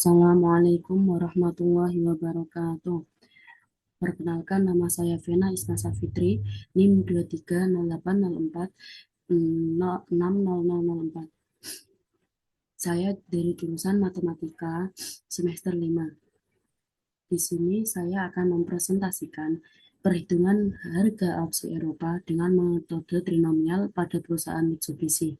Assalamualaikum warahmatullahi wabarakatuh. Perkenalkan, nama saya Vena Isnasa Fitri, NIM 230804 Saya dari jurusan Matematika semester 5. Di sini saya akan mempresentasikan perhitungan harga opsi Eropa dengan metode trinomial pada perusahaan Mitsubishi,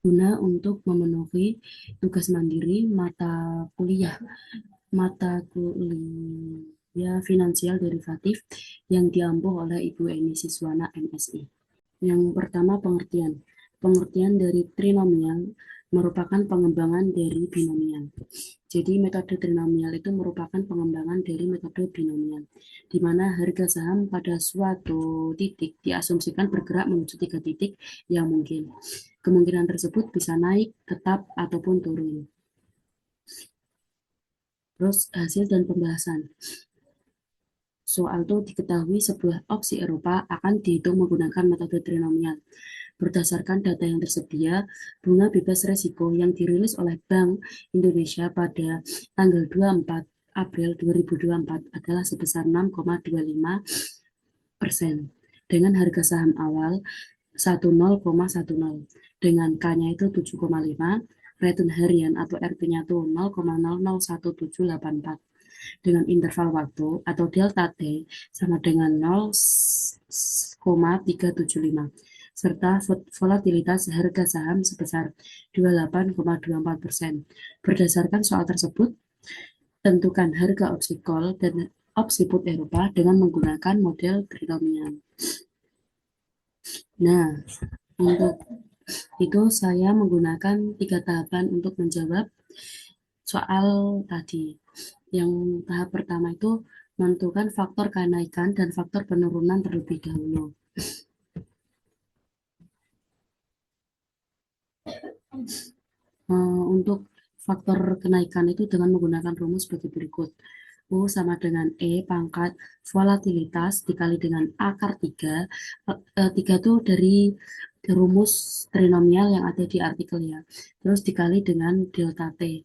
guna untuk memenuhi tugas mandiri mata kuliah finansial derivatif yang diampu oleh Ibu Eni Siswana MSI. Yang pertama, pengertian. Pengertian dari trinomial merupakan pengembangan dari binomial. Jadi metode trinomial itu merupakan pengembangan dari metode binomial, di mana harga saham pada suatu titik diasumsikan bergerak menuju 3 titik yang mungkin. Kemungkinan tersebut bisa naik, tetap, ataupun turun. Terus hasil dan pembahasan. Soal itu diketahui sebuah opsi Eropa akan dihitung menggunakan metode trinomial. Berdasarkan data yang tersedia, bunga bebas resiko yang dirilis oleh Bank Indonesia pada tanggal 24 April 2024 adalah sebesar 6,25% dengan harga saham awal 10,10 dengan K-nya itu 7,5, return harian atau RP-nya itu 0,001784 dengan interval waktu atau delta T sama dengan 0,375 serta volatilitas harga saham sebesar 28,24%. Berdasarkan soal tersebut, tentukan harga opsi call dan opsi put Eropa dengan menggunakan model trinomial. Nah, untuk itu saya menggunakan 3 tahapan untuk menjawab soal tadi. Yang tahap pertama itu menentukan faktor kenaikan dan faktor penurunan terlebih dahulu. Untuk faktor kenaikan itu dengan menggunakan rumus sebagai berikut. U sama dengan E pangkat volatilitas dikali dengan akar 3. 3 itu dari rumus trinomial yang ada di artikel ya. Terus dikali dengan delta T.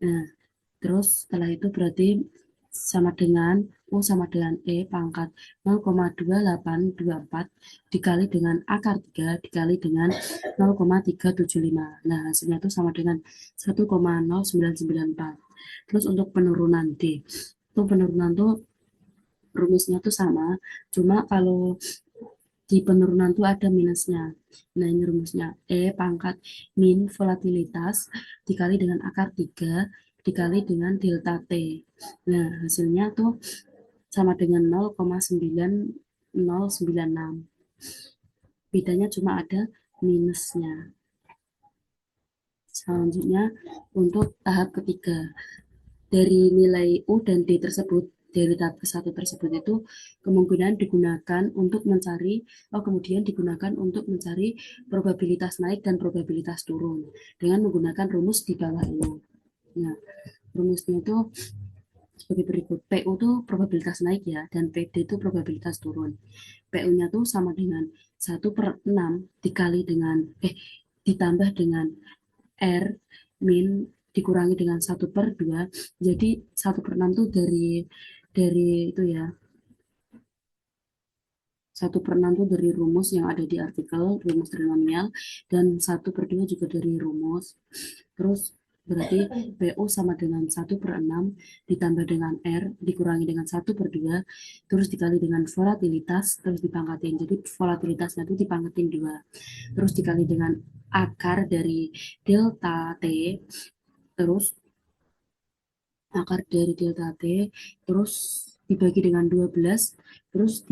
Nah, terus setelah itu berarti sama dengan U sama dengan E pangkat 0,2824 dikali dengan akar 3 dikali dengan 0,375. Nah, hasilnya itu sama dengan 1,0994. Terus untuk penurunan D, itu penurunan tuh rumusnya tuh sama, cuma kalau di penurunan tuh ada minusnya. Nah, ini rumusnya E pangkat min volatilitas dikali dengan akar 3 dikali dengan delta T. Nah, hasilnya tuh sama dengan 0,9096. Bedanya cuma ada minusnya. Selanjutnya, untuk tahap ketiga, dari nilai U dan D tersebut, dari tahap ke-1 tersebut itu kemungkinan digunakan untuk mencari, kemudian digunakan untuk mencari probabilitas naik dan probabilitas turun dengan menggunakan rumus di bawah ini. Nah, rumusnya itu sebagai berikut. PU itu probabilitas naik ya, dan PD itu probabilitas turun. PU-nya tuh sama dengan 1/6 dikali dengan, ditambah dengan R min dikurangi dengan 1/2. Jadi 1/6 tuh dari itu ya. 1/6 tuh dari rumus yang ada di artikel, rumus trinomial, dan 1/2 juga dari rumus. Terus berarti PU sama dengan 1/6 ditambah dengan R dikurangi dengan 1/2 terus dikali dengan volatilitas terus dipangkatin. Jadi volatilitasnya itu dipangkatin 2. Terus dikali dengan akar dari delta T, terus akar dari delta T, terus dibagi dengan 12, terus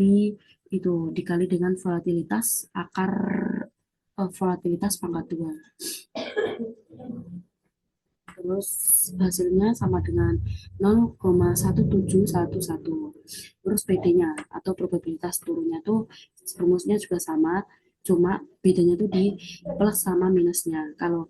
itu dikali dengan volatilitas akar volatilitas pangkat 2. Terus hasilnya sama dengan 0,1711. Terus PD-nya atau probabilitas turunnya tuh rumusnya juga sama, cuma bedanya tuh di plus sama minusnya. Kalau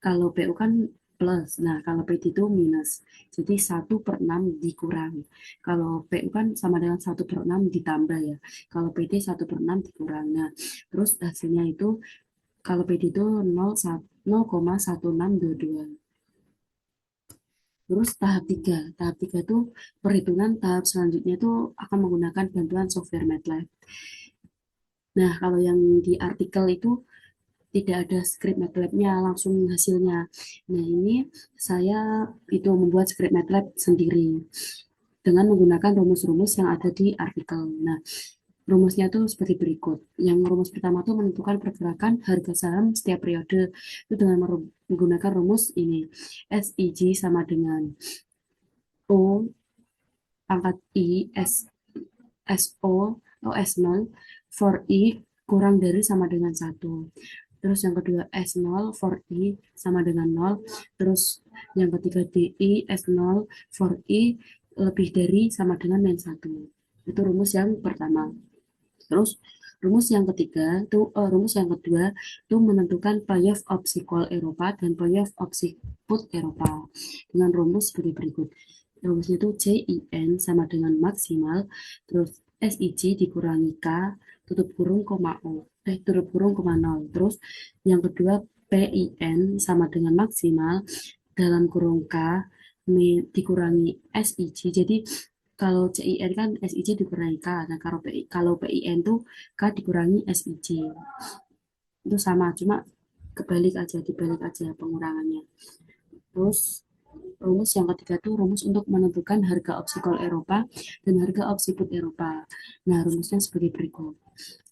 kalau PU kan plus, nah kalau PD itu minus. Jadi 1/6 dikurangi. Kalau PU kan sama dengan 1/6 ditambah ya. Kalau PD 1/6 dikurangi. Nah, terus hasilnya itu kalau PD itu 0,1622. Terus tahap tiga itu perhitungan tahap selanjutnya itu akan menggunakan bantuan software MATLAB. Nah, kalau yang di artikel itu tidak ada script MATLAB-nya, langsung hasilnya. Nah, ini saya itu membuat script MATLAB sendiri dengan menggunakan rumus-rumus yang ada di artikel. Nah, rumusnya itu seperti berikut. Yang rumus pertama itu menentukan pergerakan harga saham setiap periode itu dengan menggunakan rumus ini. SIG sama dengan O pangkat I SO S0 for I kurang dari sama dengan satu. Terus yang kedua S0 for I sama dengan 0. Terus yang ketiga DI S0 for I lebih dari sama dengan min 1. Itu rumus yang pertama. Terus rumus yang kedua itu menentukan payoff opsi call Eropa dan payoff opsi put Eropa dengan rumus seperti berikut. Rumusnya itu JIN sama dengan maksimal, terus SIG dikurangi K, tutup kurung, koma O, tutup kurung, koma 0. Terus yang kedua PIN sama dengan maksimal, dalam kurung K, dikurangi SIG. Jadi kalau CIN kan SIJ dikurangi K. Nah, kalau PIN tuh K dikurangi SIJ. Itu sama, cuma dibalik aja pengurangannya. Terus rumus yang ketiga tuh rumus untuk menentukan harga opsi call Eropa dan harga opsi put Eropa. Nah, rumusnya sebagai berikut.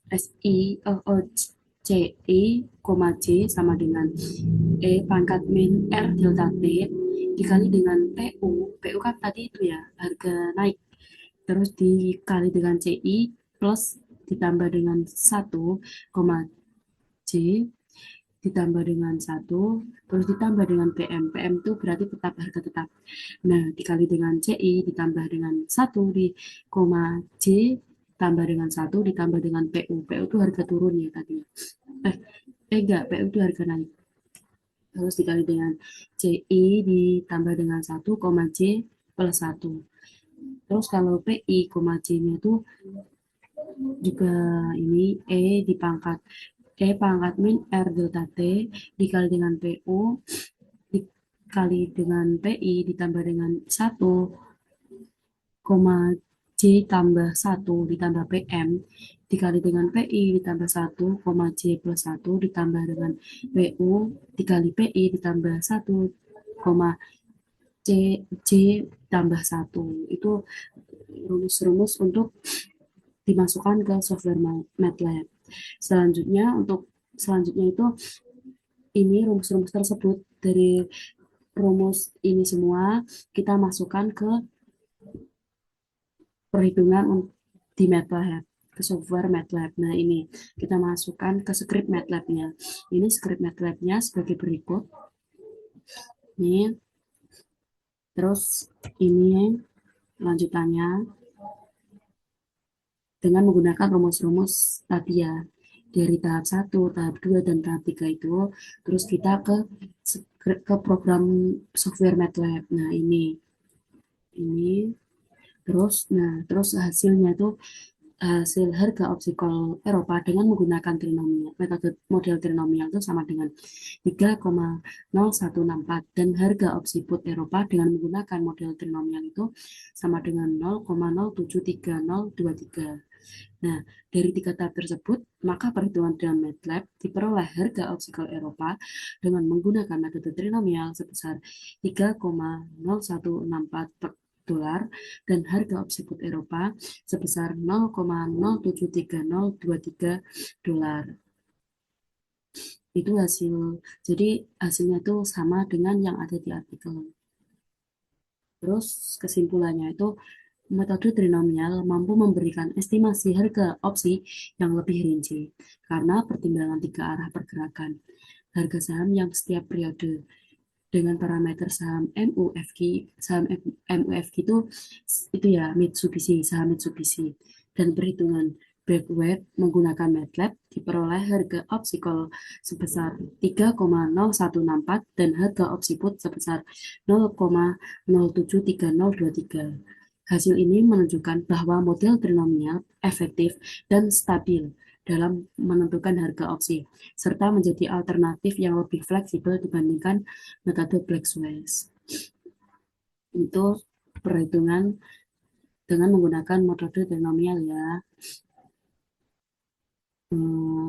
CI, J, sama dengan pangkat min R delta T dikali dengan PU kan tadi itu ya, harga naik. Terus dikali dengan CI plus ditambah dengan 1, J ditambah dengan 1, terus ditambah dengan PM. PM itu berarti tetap harga tetap. Nah, dikali dengan CI ditambah dengan 1 di koma J tambah dengan 1 ditambah dengan PU. PU itu harga turun ya tadi. Enggak, PU itu harga naik. Terus dikali dengan CI ditambah dengan 1, J plus 1. Terus kalau PI, J-nya itu juga ini pangkat min R delta T dikali dengan PU dikali dengan PI ditambah dengan 1, J tambah 1 ditambah PM dikali dengan PI ditambah 1, J plus 1 ditambah dengan PU dikali PI ditambah 1, C, J tambah 1. Itu rumus-rumus untuk dimasukkan ke software MATLAB. Selanjutnya itu ini rumus-rumus tersebut dari rumus ini semua kita masukkan ke perhitungan di MATLAB, ke software MATLAB. Nah, ini kita masukkan ke script MATLAB-nya. Ini script MATLAB-nya sebagai berikut. Ini terus ini lanjutannya dengan menggunakan rumus-rumus tadi ya, dari tahap 1, tahap 2, dan tahap 3 itu, terus kita ke program software MATLAB. Nah, ini terus hasilnya itu hasil harga opsi call Eropa dengan menggunakan trinomial, metode model trinomial itu sama dengan 3,0164 dan harga opsi put Eropa dengan menggunakan model trinomial itu sama dengan 0,073023. Nah, dari tiga tahap tersebut, maka perhitungan dengan MATLAB diperoleh harga opsi call Eropa dengan menggunakan metode trinomial sebesar 3,0164 per dolar dan harga opsi put Eropa sebesar 0,073023 dolar. Itu jadi hasilnya itu sama dengan yang ada di artikel. Terus kesimpulannya itu metode trinomial mampu memberikan estimasi harga opsi yang lebih rinci karena pertimbangan tiga arah pergerakan harga saham yang setiap periode dengan parameter saham MUFG. Saham MUFG itu ya saham Mitsubishi, dan perhitungan backward menggunakan MATLAB diperoleh harga opsi call sebesar 3,0164 dan harga opsi put sebesar 0,073023. Hasil ini menunjukkan bahwa model trinomial efektif dan stabil dalam menentukan harga opsi, serta menjadi alternatif yang lebih fleksibel dibandingkan metode Black-Scholes. untuk perhitungan dengan menggunakan metode trinomial ya.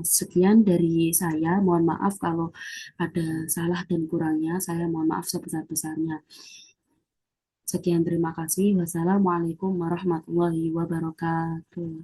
Sekian dari saya. Mohon maaf kalau ada salah dan kurangnya. Saya mohon maaf sebesar-besarnya. Sekian, terima kasih. Wassalamualaikum warahmatullahi wabarakatuh.